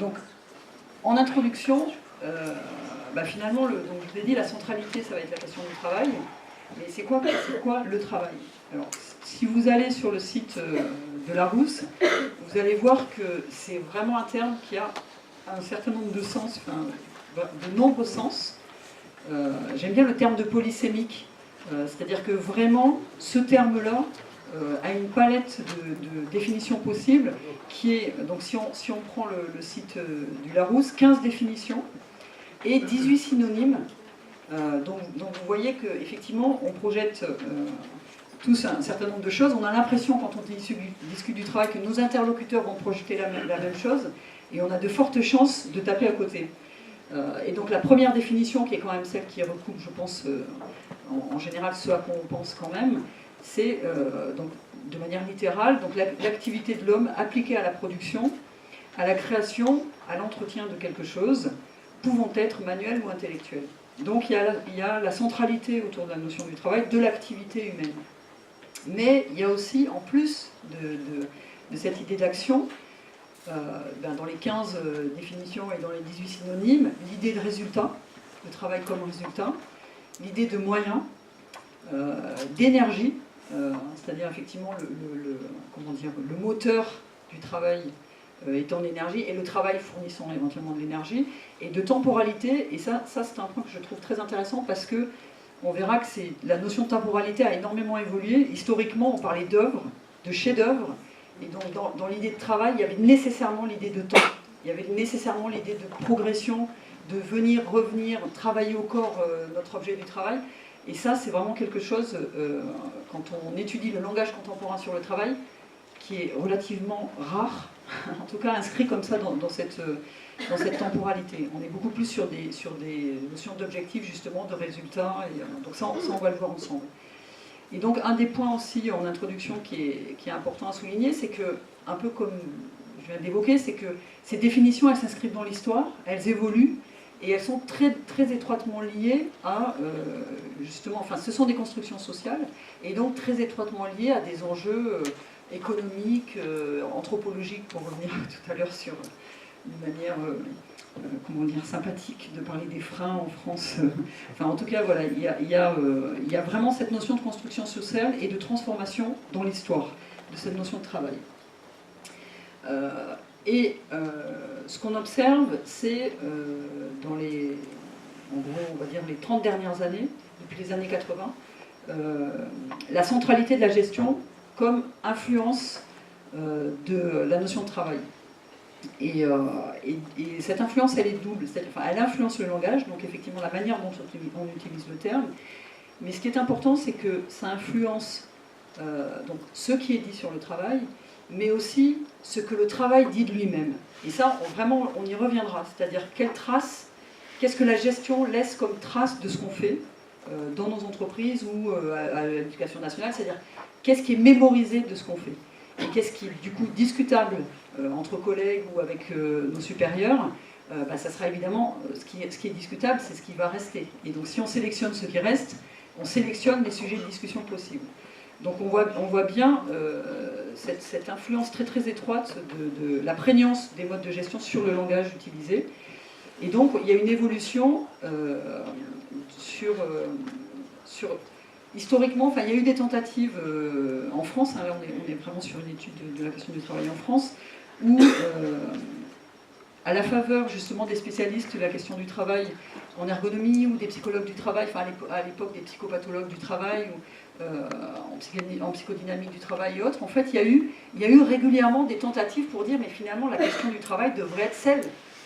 Donc, en introduction, finalement, donc, je vous ai dit, la centralité, ça va être la question du travail. Mais c'est quoi le travail? Alors, si vous allez sur le site de Larousse, vous allez voir que c'est vraiment un terme qui a un certain nombre de sens, de nombreux sens. J'aime bien le terme de polysémique, c'est-à-dire que vraiment, ce terme-là a une palette de définitions possibles qui est, donc si on prend le site du Larousse, 15 définitions et 18 synonymes. Donc vous voyez qu'effectivement, on projette tous un certain nombre de choses. On a l'impression, quand on discute du travail, que nos interlocuteurs vont projeter la même chose, et on a de fortes chances de taper à côté. Et donc la première définition, qui est quand même celle qui recoupe, je pense, en général ce à quoi on pense quand même, c'est, donc, de manière littérale, donc l'activité de l'homme appliquée à la production, à la création, à l'entretien de quelque chose, pouvant être manuel ou intellectuel. Donc il y a la centralité autour de la notion du travail, de l'activité humaine. Mais il y a aussi, en plus de cette idée d'action, dans les 15 définitions et dans les 18 synonymes, l'idée de résultat, le travail comme résultat, l'idée de moyen, d'énergie, c'est-à-dire effectivement le moteur du travail étant l'énergie, et le travail fournissant éventuellement de l'énergie, et de temporalité, et ça c'est un point que je trouve très intéressant, parce que on verra que la notion de temporalité a énormément évolué. Historiquement, on parlait d'œuvre, de chef-d'œuvre, et donc dans l'idée de travail, il y avait nécessairement l'idée de temps, il y avait nécessairement l'idée de progression, de venir, revenir, travailler au corps notre objet du travail, et ça c'est vraiment quelque chose, quand on étudie le langage contemporain sur le travail, qui est relativement rare, en tout cas inscrit comme ça dans cette temporalité. On est beaucoup plus sur des notions d'objectifs, justement, de résultats, et donc ça on va le voir ensemble. Et donc un des points aussi en introduction qui est important à souligner, c'est que, un peu comme je viens d'évoquer, c'est que ces définitions, elles s'inscrivent dans l'histoire, elles évoluent, et elles sont très, très étroitement liées à, justement, enfin ce sont des constructions sociales, et donc très étroitement liées à des enjeux économiques, anthropologiques, pour revenir tout à l'heure sur une manière, sympathique de parler des freins en France. Enfin, en tout cas, voilà, il y a vraiment cette notion de construction sociale et de transformation dans l'histoire de cette notion de travail. Ce qu'on observe, c'est dans en gros, on va dire les 30 dernières années, depuis les années 80, la centralité de la gestion comme influence de la notion de travail. Et cette influence, elle est double. Elle influence le langage, donc effectivement la manière dont on utilise le terme. Mais ce qui est important, c'est que ça influence donc ce qui est dit sur le travail, mais aussi ce que le travail dit de lui-même. Et ça, vraiment, on y reviendra. C'est-à-dire qu'est-ce que la gestion laisse comme trace de ce qu'on fait dans nos entreprises ou à l'éducation nationale, c'est-à-dire qu'est-ce qui est mémorisé de ce qu'on fait. Et qu'est-ce qui est du coup discutable entre collègues ou avec nos supérieurs, ça sera évidemment ce qui est discutable, c'est ce qui va rester. Et donc si on sélectionne ce qui reste, on sélectionne les sujets de discussion possibles. Donc on voit bien cette influence très très étroite de la prégnance des modes de gestion sur le langage utilisé. Et donc il y a une évolution historiquement, il y a eu des tentatives en France, là on est vraiment sur une étude de la question du travail en France, où, à la faveur justement des spécialistes de la question du travail en ergonomie ou des psychologues du travail, à l'époque des psychopathologues du travail, ou en psychodynamique du travail et autres, en fait il y a eu régulièrement des tentatives pour dire mais finalement la question du travail devrait être celle,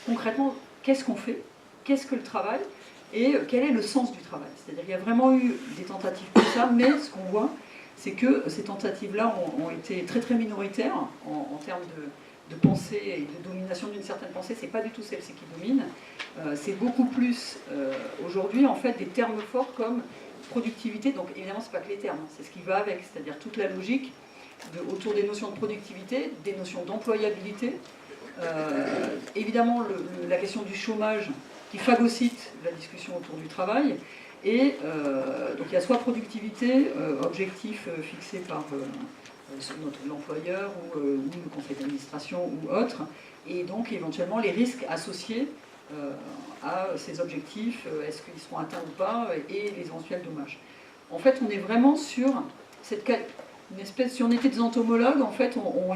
concrètement, qu'est-ce qu'on fait, qu'est-ce que le travail, et quel est le sens du travail. C'est-à-dire qu'il y a vraiment eu des tentatives comme ça, mais ce qu'on voit, c'est que ces tentatives-là ont été très très minoritaires en termes de pensée et de domination d'une certaine pensée. C'est pas du tout celle-ci qui domine. C'est beaucoup plus aujourd'hui en fait des termes forts comme productivité. Donc évidemment c'est pas que les termes, c'est ce qui va avec, c'est-à-dire toute la logique autour des notions de productivité, des notions d'employabilité. Évidemment la question du chômage qui phagocyte la discussion autour du travail. Et donc il y a soit productivité, objectif fixé l'employeur ou le conseil d'administration ou autre, et donc éventuellement les risques associés à ces objectifs, est-ce qu'ils seront atteints ou pas, et les éventuels dommages. En fait, on est vraiment sur une espèce, si on était des entomologues, en fait, on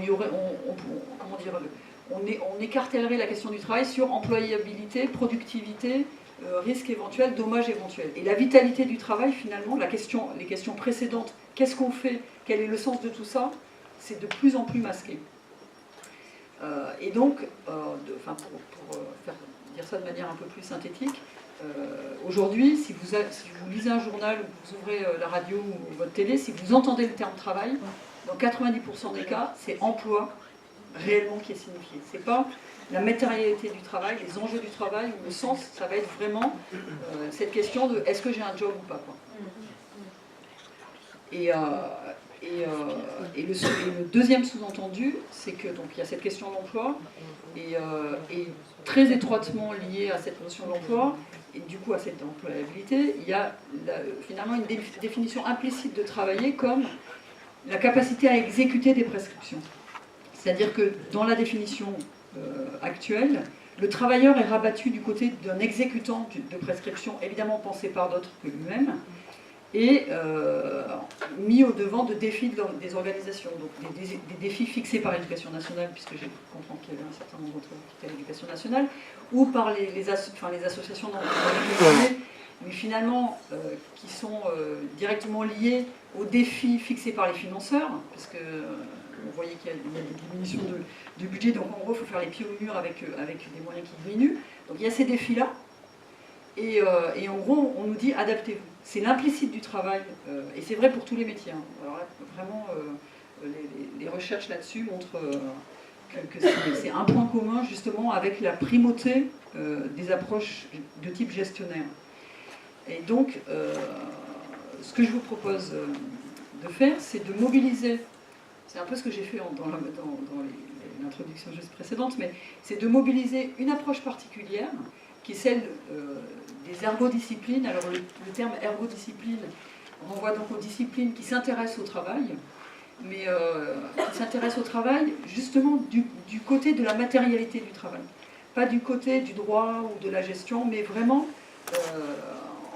écartellerait la question du travail sur employabilité, productivité, risque éventuel, dommage éventuel. Et la vitalité du travail, finalement, les questions précédentes, qu'est-ce qu'on fait, quel est le sens de tout ça, c'est de plus en plus masqué. Et donc, pour dire ça de manière un peu plus synthétique, aujourd'hui, si vous lisez un journal ou vous ouvrez la radio ou votre télé, si vous entendez le terme travail, dans 90% des cas, c'est emploi réellement qui est signifié. C'est pas la matérialité du travail, les enjeux du travail, ou le sens, ça va être vraiment cette question de est-ce que j'ai un job ou pas, quoi. Et le deuxième sous-entendu, c'est que donc il y a cette question d'emploi, et très étroitement liée à cette notion d'emploi, et du coup à cette employabilité, il y a finalement une définition implicite de travailler comme la capacité à exécuter des prescriptions. C'est-à-dire que dans la définition actuelle, le travailleur est rabattu du côté d'un exécutant de prescription, évidemment pensé par d'autres que lui-même, et mis au devant de défis des organisations, donc des défis fixés par l'éducation nationale, puisque j'ai compris qu'il y avait un certain nombre d'entre eux qui étaient à l'éducation nationale, ou par les associations d'employés, mais finalement qui sont directement liées aux défis fixés par les financeurs, parce que vous voyez qu'il y a des diminutions de budget, donc en gros il faut faire les pieds au mur avec des moyens qui diminuent. Donc il y a ces défis-là, et en gros on nous dit adaptez-vous. C'est l'implicite du travail, et c'est vrai pour tous les métiers. Hein. Alors là, vraiment, les recherches là-dessus montrent que c'est un point commun justement avec la primauté des approches de type gestionnaire. Et donc, ce que je vous propose de faire, c'est de mobiliser, c'est un peu ce que j'ai fait dans l'introduction juste précédente, mais c'est de mobiliser une approche particulière qui est celle des ergodisciplines. Alors le terme ergodiscipline renvoie donc aux disciplines qui s'intéressent au travail, mais qui s'intéressent au travail justement du côté de la matérialité du travail. Pas du côté du droit ou de la gestion, mais vraiment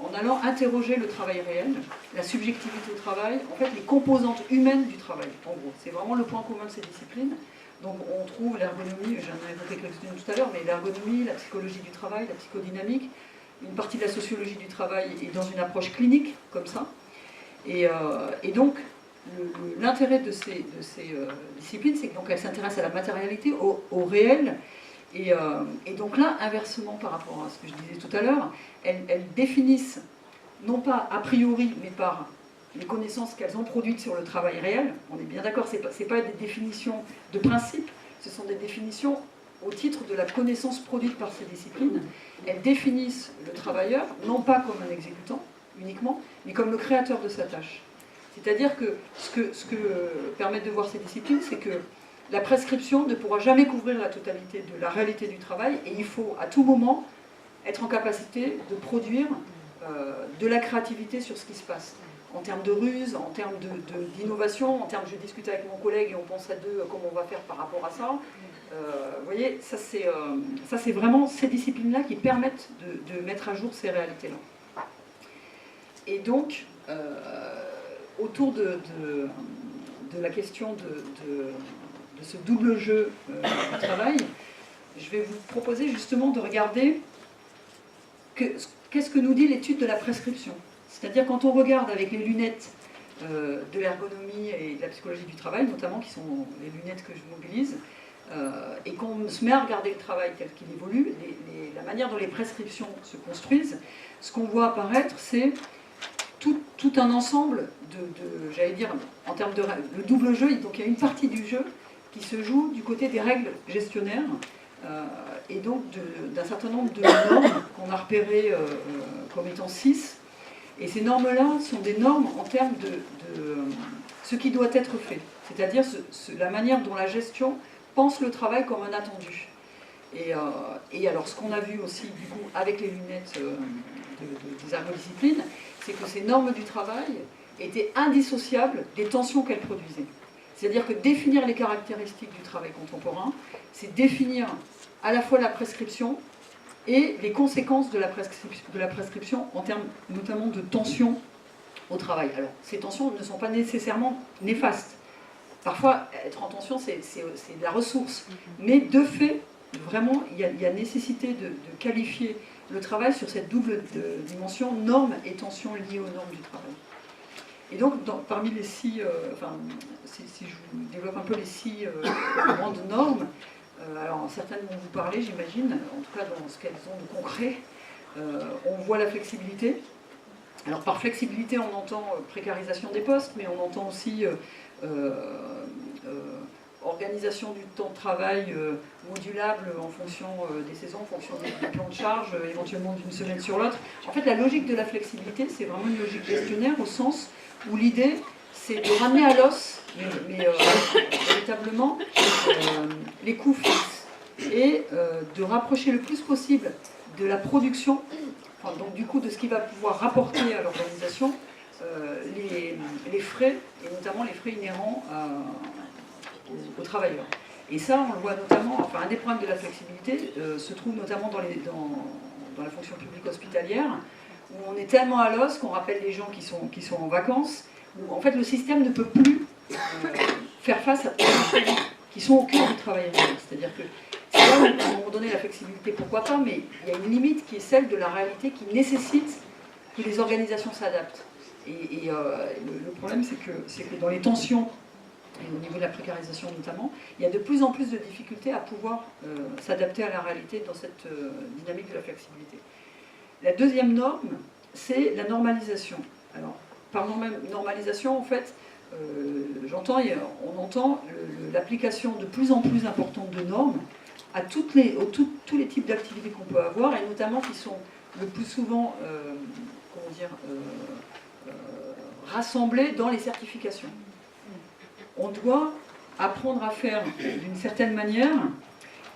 en allant interroger le travail réel, la subjectivité au travail, en fait les composantes humaines du travail, en gros. C'est vraiment le point commun de ces disciplines. Donc on trouve l'ergonomie, j'en ai évoqué quelques-unes tout à l'heure, mais l'ergonomie, la psychologie du travail, la psychodynamique, une partie de la sociologie du travail est dans une approche clinique, comme ça. Et donc, l'intérêt de ces disciplines, c'est qu'elles s'intéressent à la matérialité, au réel. Et donc là, inversement par rapport à ce que je disais tout à l'heure, elles définissent, non pas a priori, mais par les connaissances qu'elles ont produites sur le travail réel. On est bien d'accord, ce n'est pas des définitions de principe, ce sont des définitions au titre de la connaissance produite par ces disciplines. Elles définissent le travailleur, non pas comme un exécutant uniquement, mais comme le créateur de sa tâche. C'est-à-dire que ce que permettent de voir ces disciplines, c'est que la prescription ne pourra jamais couvrir la totalité de la réalité du travail, et il faut à tout moment être en capacité de produire de la créativité sur ce qui se passe. En termes de ruse, en termes d'innovation, en termes, je discute avec mon collègue et on pense à deux comment on va faire par rapport à ça. Vous voyez, ça c'est vraiment ces disciplines-là qui permettent de mettre à jour ces réalités-là. Et donc, autour de la question de ce double jeu du travail, je vais vous proposer justement de regarder qu'est-ce que nous dit l'étude de la prescription. C'est-à-dire quand on regarde avec les lunettes de l'ergonomie et de la psychologie du travail, notamment, qui sont les lunettes que je mobilise, et qu'on se met à regarder le travail tel qu'il évolue, la manière dont les prescriptions se construisent, ce qu'on voit apparaître, c'est tout un ensemble j'allais dire, en termes de le double jeu. Donc il y a une partie du jeu qui se joue du côté des règles gestionnaires, et donc d'un certain nombre de normes qu'on a repérées comme étant 6. Et ces normes-là sont des normes en termes de ce qui doit être fait, c'est-à-dire la manière dont la gestion pense le travail comme un attendu. Et alors ce qu'on a vu aussi du coup avec les lunettes des ergodisciplines, c'est que ces normes du travail étaient indissociables des tensions qu'elles produisaient. C'est-à-dire que définir les caractéristiques du travail contemporain, c'est définir à la fois la prescription et les conséquences de la prescription en termes notamment de tension au travail. Alors, ces tensions ne sont pas nécessairement néfastes. Parfois, être en tension, c'est de la ressource. Mais de fait, vraiment, il y a nécessité de qualifier le travail sur cette double dimension, normes et tensions liées aux normes du travail. Et donc, parmi les 6, si je vous développe un peu les 6 grandes normes, alors certaines vont vous parler, j'imagine, en tout cas dans ce qu'elles ont de concret. On voit la flexibilité. Alors par flexibilité, on entend précarisation des postes, mais on entend aussi organisation du temps de travail modulable en fonction des saisons, en fonction des plans de charge, éventuellement d'une semaine sur l'autre. En fait, la logique de la flexibilité, c'est vraiment une logique gestionnaire au sens où l'idée, c'est de ramener à l'os, mais véritablement, les coûts fixes et de rapprocher le plus possible de la production, enfin, donc du coup de ce qui va pouvoir rapporter à l'organisation les frais, et notamment les frais inhérents aux travailleurs. Et ça, on le voit notamment, enfin un des problèmes de la flexibilité se trouve notamment dans la fonction publique hospitalière, où on est tellement à l'os qu'on rappelle les gens qui sont en vacances, où en fait le système ne peut plus faire face à choses qui sont au cœur du travail réel. C'est-à-dire que c'est là où, à un moment donné, la flexibilité, pourquoi pas, mais il y a une limite qui est celle de la réalité qui nécessite que les organisations s'adaptent. Et le problème, c'est que dans les tensions, et au niveau de la précarisation notamment, il y a de plus en plus de difficultés à pouvoir s'adapter à la réalité dans cette dynamique de la flexibilité. La deuxième norme, c'est la normalisation. Alors, par normalisation, en fait, on entend l'application de plus en plus importante de normes à tous les types d'activités qu'on peut avoir, et notamment qui sont le plus souvent rassemblées dans les certifications. On doit apprendre à faire d'une certaine manière,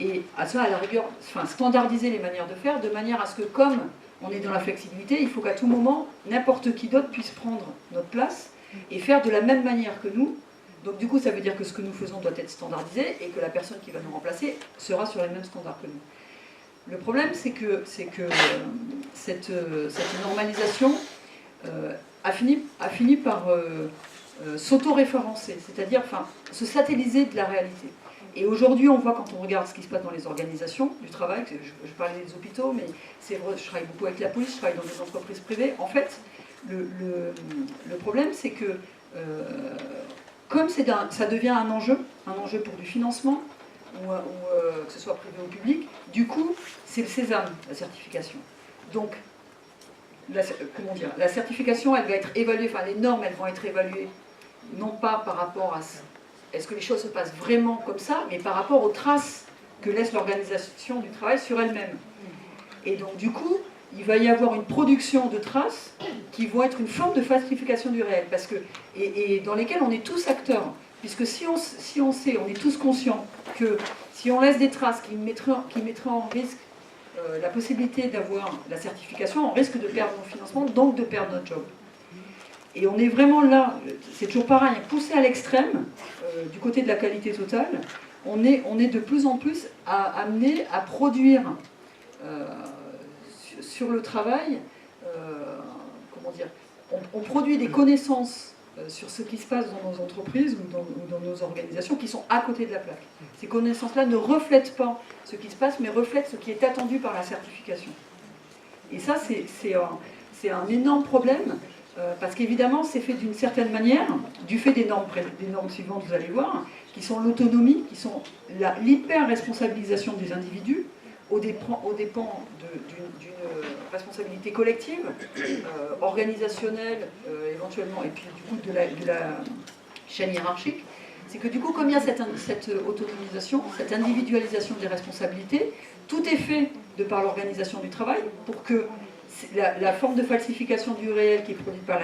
et à ça, à la rigueur, standardiser les manières de faire, de manière à ce que, comme on est dans la flexibilité, il faut qu'à tout moment, n'importe qui d'autre puisse prendre notre place et faire de la même manière que nous. Donc du coup, ça veut dire que ce que nous faisons doit être standardisé et que la personne qui va nous remplacer sera sur les mêmes standards que nous. Le problème, c'est que cette normalisation a fini par s'auto-référencer, c'est-à-dire se satelliser de la réalité. Et aujourd'hui, on voit, quand on regarde ce qui se passe dans les organisations du travail, je parlais des hôpitaux, mais c'est vrai, je travaille beaucoup avec la police, je travaille dans des entreprises privées. En fait, le problème, c'est que comme ça devient un enjeu pour du financement, ou que ce soit privé ou public, du coup, c'est le sésame, la certification. Donc, la certification, elle va être évaluée, les normes, elles vont être évaluées, non pas par rapport à est-ce que les choses se passent vraiment comme ça, mais par rapport aux traces que laisse l'organisation du travail sur elle-même. Et donc, du coup, il va y avoir une production de traces qui vont être une forme de falsification du réel, et dans lesquelles on est tous acteurs. Puisque si on sait, on est tous conscients que si on laisse des traces qui mettraient en risque la possibilité d'avoir la certification, on risque de perdre nos financements, donc de perdre notre job. Et on est vraiment là, c'est toujours pareil, poussé à l'extrême, du côté de la qualité totale, on est de plus en plus amené à produire sur le travail, on produit des connaissances sur ce qui se passe dans nos entreprises ou dans nos organisations qui sont à côté de la plaque. Ces connaissances-là ne reflètent pas ce qui se passe, mais reflètent ce qui est attendu par la certification. Et ça, c'est un énorme problème, parce qu'évidemment, c'est fait d'une certaine manière, du fait des normes suivantes, vous allez voir, qui sont l'autonomie, qui sont l'hyper-responsabilisation des individus, aux dépens d'une responsabilité collective, organisationnelle éventuellement, et puis du coup de la chaîne hiérarchique. C'est que du coup, comme il y a cette autonomisation, cette individualisation des responsabilités, tout est fait de par l'organisation du travail pour que la forme de falsification du réel qui est produite par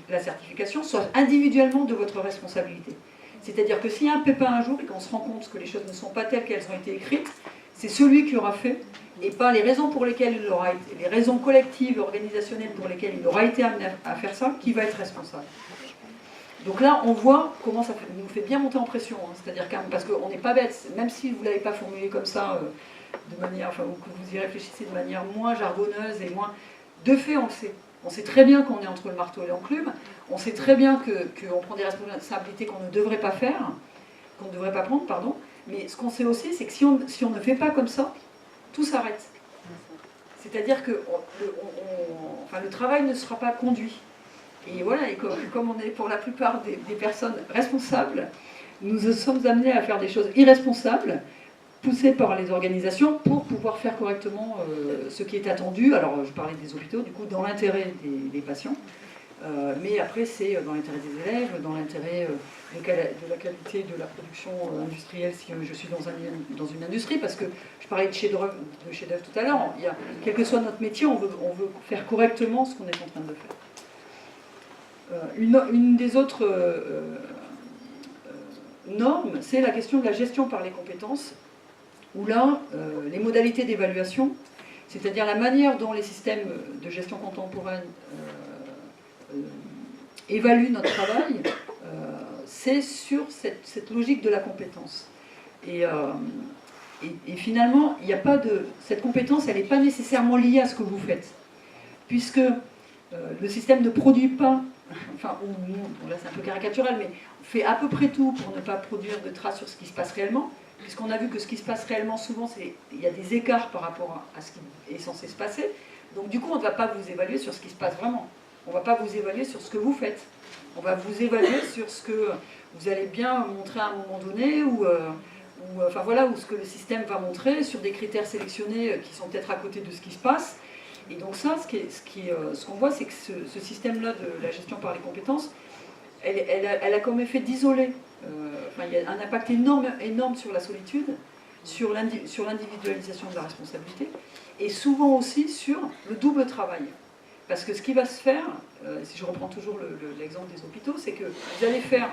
la certification soit individuellement de votre responsabilité. C'est-à-dire que s'il y a un pépin un jour et qu'on se rend compte que les choses ne sont pas telles qu'elles ont été écrites, c'est celui qui aura fait, et pas les raisons pour lesquelles il aura été, les raisons collectives, organisationnelles pour lesquelles il aura été amené à faire ça, qui va être responsable. Donc là, on voit comment ça nous fait bien monter en pression, hein. C'est-à-dire parce qu'on n'est pas bête, même si vous ne l'avez pas formulé comme ça, de manière, enfin, ou que vous y réfléchissez de manière moins jargonneuse et moins... De fait, on le sait. On sait très bien qu'on est entre le marteau et l'enclume, on sait très bien qu'on prend des responsabilités qu'on ne devrait pas faire, qu'on ne devrait pas prendre, pardon, mais ce qu'on sait aussi, c'est que si on ne fait pas comme ça, tout s'arrête. C'est-à-dire que le travail ne sera pas conduit. Et voilà, et comme on est pour la plupart des personnes responsables, nous sommes amenés à faire des choses irresponsables, poussées par les organisations pour pouvoir faire correctement ce qui est attendu. Alors, je parlais des hôpitaux, du coup, dans l'intérêt des patients, mais après, c'est dans l'intérêt des élèves, dans l'intérêt de la qualité de la production industrielle, si je suis dans une industrie, parce que je parlais de chef-d'œuvre tout à l'heure, quel que soit notre métier, on veut faire correctement ce qu'on est en train de faire. Une des autres normes, c'est la question de la gestion par les compétences, où là, les modalités d'évaluation, c'est-à-dire la manière dont les systèmes de gestion contemporaine évaluent notre travail, c'est sur cette logique de la compétence. Et finalement, il n'y a pas cette compétence, elle n'est pas nécessairement liée à ce que vous faites, puisque le système ne produit pas, enfin, là c'est un peu caricatural, mais on fait à peu près tout pour ne pas produire de traces sur ce qui se passe réellement, puisqu'on a vu que ce qui se passe réellement, souvent, il y a des écarts par rapport à ce qui est censé se passer. Donc du coup, on ne va pas vous évaluer sur ce qui se passe vraiment. On ne va pas vous évaluer sur ce que vous faites. On va vous évaluer sur ce que vous allez bien montrer à un moment donné, enfin voilà, ou ce que le système va montrer, sur des critères sélectionnés qui sont peut-être à côté de ce qui se passe. Et donc ça, ce qu'on voit, c'est que ce système-là de la gestion par les compétences, elle a comme effet d'isoler. Il y a un impact énorme sur la solitude, sur l'individualisation de la responsabilité, et souvent aussi sur le double travail. Parce que ce qui va se faire, si je reprends toujours l'exemple des hôpitaux, c'est que vous allez faire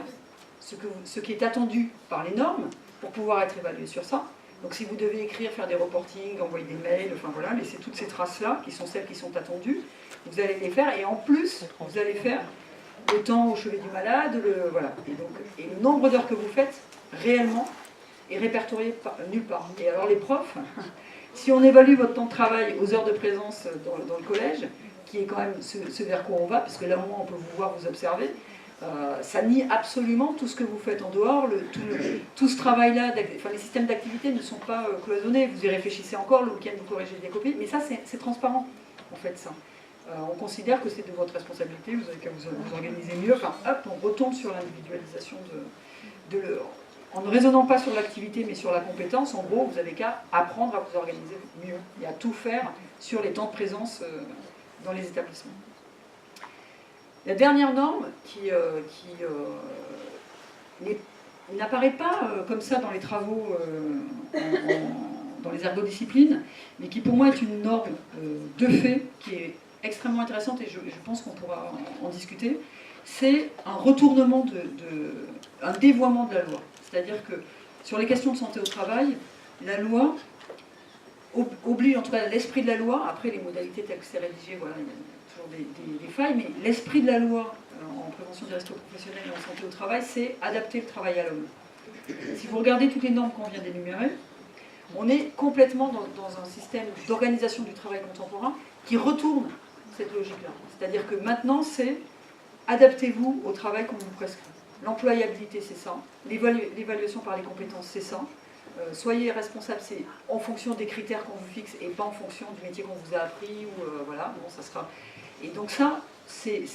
ce qui est attendu par les normes pour pouvoir être évalué sur ça. Donc si vous devez écrire, faire des reportings, envoyer des mails, enfin voilà, laisser toutes ces traces-là, qui sont celles qui sont attendues, vous allez les faire, et en plus, vous allez faire le temps au chevet du malade, voilà. Et le nombre d'heures que vous faites, réellement, est répertorié nulle part. Et alors les profs, si on évalue votre temps de travail aux heures de présence dans le collège, qui est quand même ce vers quoi on va, parce que là au moins on peut vous voir, vous observer, ça nie absolument tout ce que vous faites en dehors, tout ce travail-là, enfin, les systèmes d'activité ne sont pas cloisonnés, vous y réfléchissez encore, le week-end vous corrigez des copies, mais ça c'est transparent, en fait, ça. On considère que c'est de votre responsabilité, vous avez qu'à vous organiser mieux, enfin hop, on retombe sur l'individualisation en ne raisonnant pas sur l'activité mais sur la compétence. En gros, vous avez qu'à apprendre à vous organiser mieux et à tout faire sur les temps de présence dans les établissements. La dernière norme qui n'apparaît pas comme ça dans les travaux, dans les ergodisciplines, mais qui pour moi est une norme de fait qui est extrêmement intéressante, et je pense qu'on pourra en discuter, c'est un retournement, un dévoiement de la loi. C'est-à-dire que sur les questions de santé au travail, la loi oblige, en tout cas l'esprit de la loi, après les modalités telles que c'est rédigé, voilà, il y a toujours des failles, mais l'esprit de la loi en prévention des risques professionnels et en santé au travail, c'est adapter le travail à l'homme. Si vous regardez toutes les normes qu'on vient d'énumérer, on est complètement dans un système d'organisation du travail contemporain qui retourne cette logique-là. C'est-à-dire que maintenant, c'est adaptez-vous au travail qu'on vous prescrit. L'employabilité, c'est ça. L'évaluation par les compétences, c'est ça. Soyez responsable, c'est en fonction des critères qu'on vous fixe et pas en fonction du métier qu'on vous a appris. Voilà, bon, ça sera... Et donc ça, cette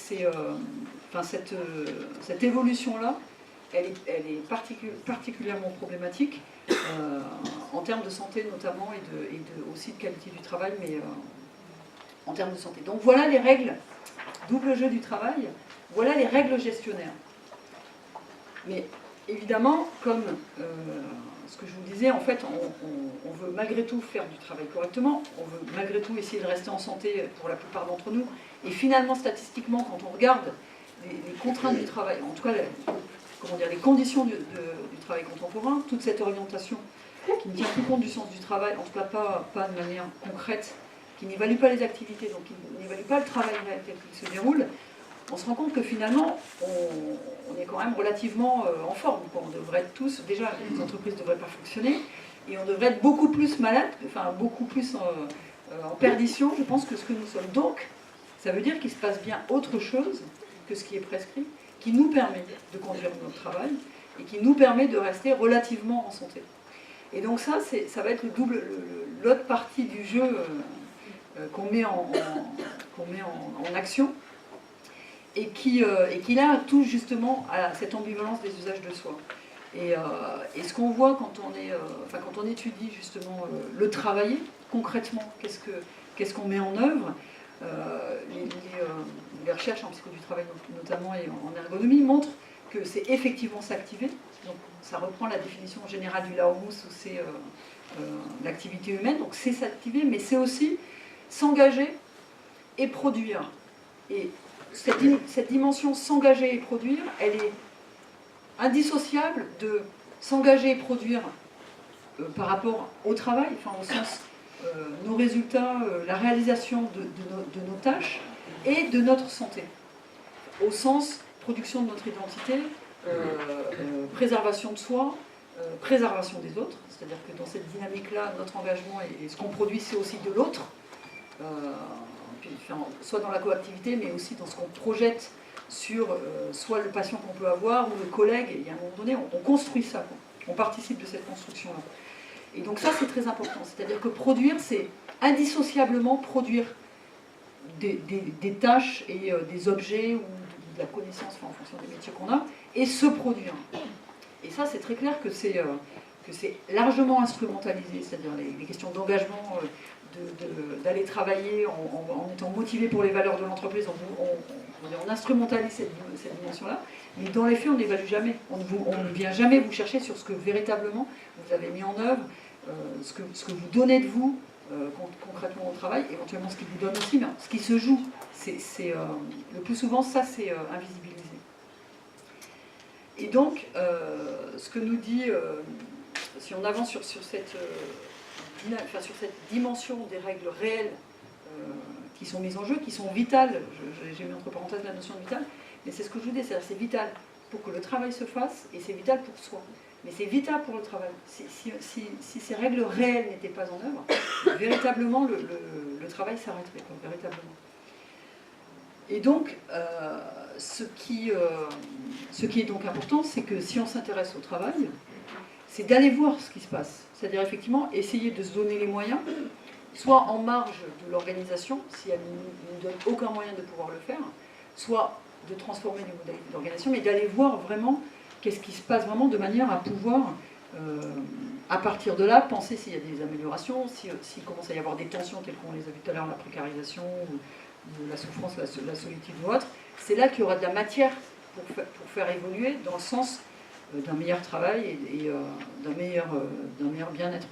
évolution-là, elle est particulièrement problématique en termes de santé notamment et aussi de qualité du travail, mais en termes de santé. Donc voilà les règles, double jeu du travail, voilà les règles gestionnaires. Mais évidemment, comme ce que je vous disais, en fait, on veut malgré tout faire du travail correctement, on veut malgré tout essayer de rester en santé pour la plupart d'entre nous, et finalement, statistiquement, quand on regarde les contraintes du travail, en tout cas, les conditions du travail contemporain, toute cette orientation qui ne tient plus compte du sens du travail, en tout cas pas de manière concrète, qui n'évalue pas les activités, donc qui n'évalue pas le travail tel qu'il se déroule, on se rend compte que finalement, on est quand même relativement en forme. On devrait être tous, déjà, les entreprises ne devraient pas fonctionner, et on devrait être beaucoup plus malade, enfin beaucoup plus en perdition, je pense, que ce que nous sommes. Donc, ça veut dire qu'il se passe bien autre chose que ce qui est prescrit, qui nous permet de conduire notre travail, et qui nous permet de rester relativement en santé. Et donc ça va être l'autre partie du jeu qu'on met en action, et qui là touche justement à cette ambivalence des usages de soi. Et ce qu'on voit quand on étudie justement le travailler, concrètement, qu'est-ce qu'on met en œuvre, les recherches en psycho du travail notamment et en ergonomie montrent que c'est effectivement s'activer. Donc ça reprend la définition générale du Larousse, où c'est l'activité humaine, donc c'est s'activer, mais c'est aussi s'engager et produire. Et cette dimension s'engager et produire, elle est indissociable de s'engager et produire par rapport au travail, enfin au sens nos résultats, la réalisation de nos tâches et de notre santé, au sens production de notre identité, préservation de soi, préservation des autres, c'est-à-dire que dans cette dynamique-là, notre engagement et ce qu'on produit, c'est aussi de l'autre, soit dans la coactivité, mais aussi dans ce qu'on projette sur soit le patient qu'on peut avoir ou le collègue, et à un moment donné, on construit ça, quoi. On participe de cette construction-là. Et donc ça, c'est très important, c'est-à-dire que produire, c'est indissociablement produire des tâches et des objets ou de la connaissance, enfin, en fonction des métiers qu'on a, et se produire. Et ça, c'est très clair que c'est largement instrumentalisé, c'est-à-dire les questions d'engagement, d'aller travailler en étant motivé pour les valeurs de l'entreprise, on instrumentalise cette dimension-là, mais dans les faits, on n'évalue jamais. On ne vient jamais vous chercher sur ce que véritablement vous avez mis en œuvre, ce que vous donnez de vous concrètement au travail, éventuellement ce qui vous donne aussi, mais ce qui se joue, le plus souvent, ça, c'est invisibilisé. Et donc, ce que nous dit, si on avance sur cette dimension des règles réelles qui sont mises en jeu, qui sont vitales, j'ai mis entre parenthèses la notion de vital, mais c'est ce que je vous dis, c'est vital pour que le travail se fasse, et c'est vital pour soi. Mais c'est vital pour le travail. Si ces règles réelles n'étaient pas en œuvre, véritablement, le travail s'arrêterait, véritablement. Et donc, ce qui est donc important, c'est que si on s'intéresse au travail, c'est d'aller voir ce qui se passe. C'est-à-dire, effectivement, essayer de se donner les moyens, soit en marge de l'organisation, si elle ne nous donne aucun moyen de pouvoir le faire, soit de transformer les modalités d'organisation, mais d'aller voir vraiment qu'est-ce qui se passe vraiment de manière à pouvoir, à partir de là, penser s'il y a des améliorations, s'il commence à y avoir des tensions telles qu'on les a vues tout à l'heure, la précarisation, ou la souffrance, la solitude ou autre. C'est là qu'il y aura de la matière pour faire évoluer dans le sens d'un meilleur travail et d'un meilleur bien-être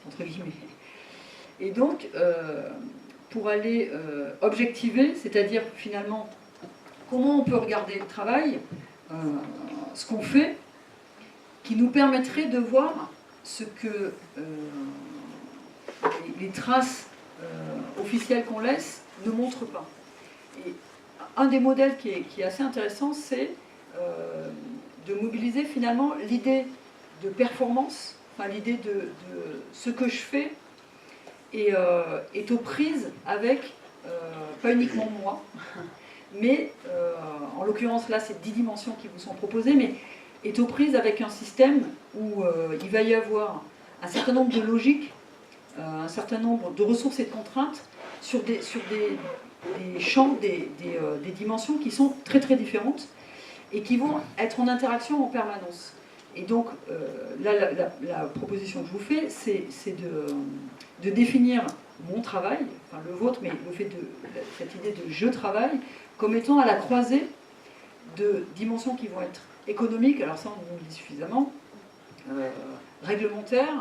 entre guillemets. Et donc, pour aller objectiver, c'est-à-dire finalement, comment on peut regarder le travail, ce qu'on fait, qui nous permettrait de voir ce que les traces officielles qu'on laisse ne montrent pas. Et un des modèles qui est assez intéressant, c'est de mobiliser finalement l'idée de performance, enfin l'idée de ce que je fais est aux prises avec, pas uniquement moi, mais en l'occurrence là c'est 10 dimensions qui vous sont proposées, mais est aux prises avec un système où il va y avoir un certain nombre de logiques, un certain nombre de ressources et de contraintes sur des champs, des dimensions qui sont très très différentes et qui vont être en interaction en permanence. Et donc là, la proposition que je vous fais, c'est de définir mon travail, enfin le vôtre, mais le fait de cette idée de je travaille, comme étant à la croisée de dimensions qui vont être économiques, alors ça on nous le dit suffisamment, réglementaires,